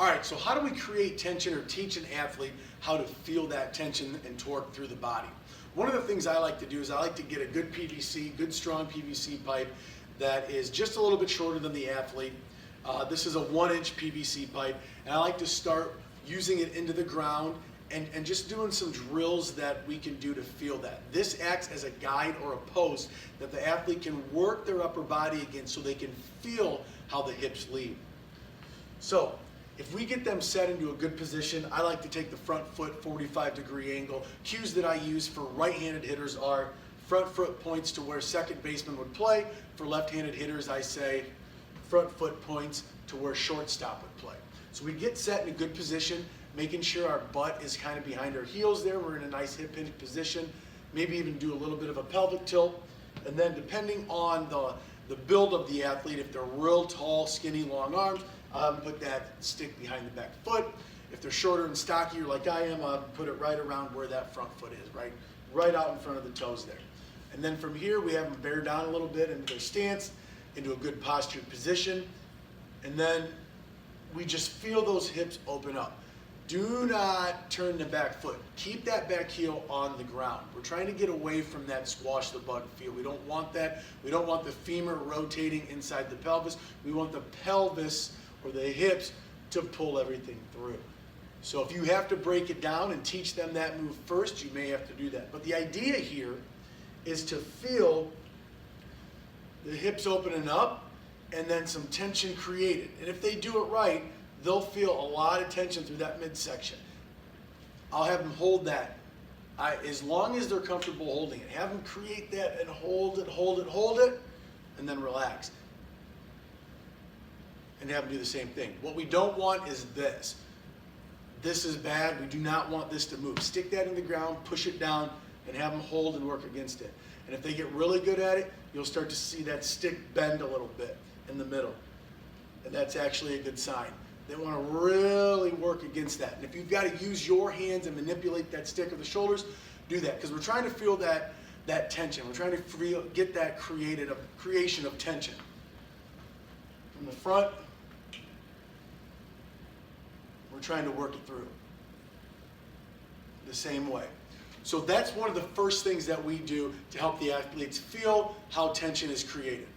All right, so how do we create tension or teach an athlete how to feel that tension and torque through the body? One of the things I like to do is I like to get a good PVC, good strong PVC pipe that is just a little bit shorter than the athlete. This is a 1-inch PVC pipe, and I like to start using it into the ground and just doing some drills that we can do to feel that. This acts as a guide or a post that the athlete can work their upper body against so they can feel how the hips lead. So if we get them set into a good position, I like to take the front foot 45-degree angle. Cues that I use for right-handed hitters are front foot points to where second baseman would play. For left-handed hitters, I say front foot points to where shortstop would play. So we get set in a good position, making sure our butt is kind of behind our heels there. We're in a nice hip hinge position. Maybe even do a little bit of a pelvic tilt. And then depending on the build of the athlete, if they're real tall, skinny, long arms, put that stick behind the back foot. If they're shorter and stockier like I am, put it right around where that front foot is, right out in front of the toes there. And then from here, we have them bear down a little bit into their stance, into a good postured position. And then we just feel those hips open up. Do not turn the back foot. Keep that back heel on the ground. We're trying to get away from that squash the butt feel. We don't want that. We don't want the femur rotating inside the pelvis. We want the pelvis or the hips to pull everything through. So if you have to break it down and teach them that move first, you may have to do that. But the idea here is to feel the hips opening up and then some tension created. And if they do it right, they'll feel a lot of tension through that midsection. I'll have them hold that. As long as they're comfortable holding it. Have them create that and hold it, and then relax. And have them do the same thing. What we don't want is this. This is bad. We do not want this to move. Stick that in the ground, push it down, and have them hold and work against it. And if they get really good at it, you'll start to see that stick bend a little bit in the middle. And that's actually a good sign. They want to really work against that. And if you've got to use your hands and manipulate that stick or the shoulders, do that. Because we're trying to feel that tension. We're trying to get that creation of tension. From the front, we're trying to work it through the same way. So that's one of the first things that we do to help the athletes feel how tension is created.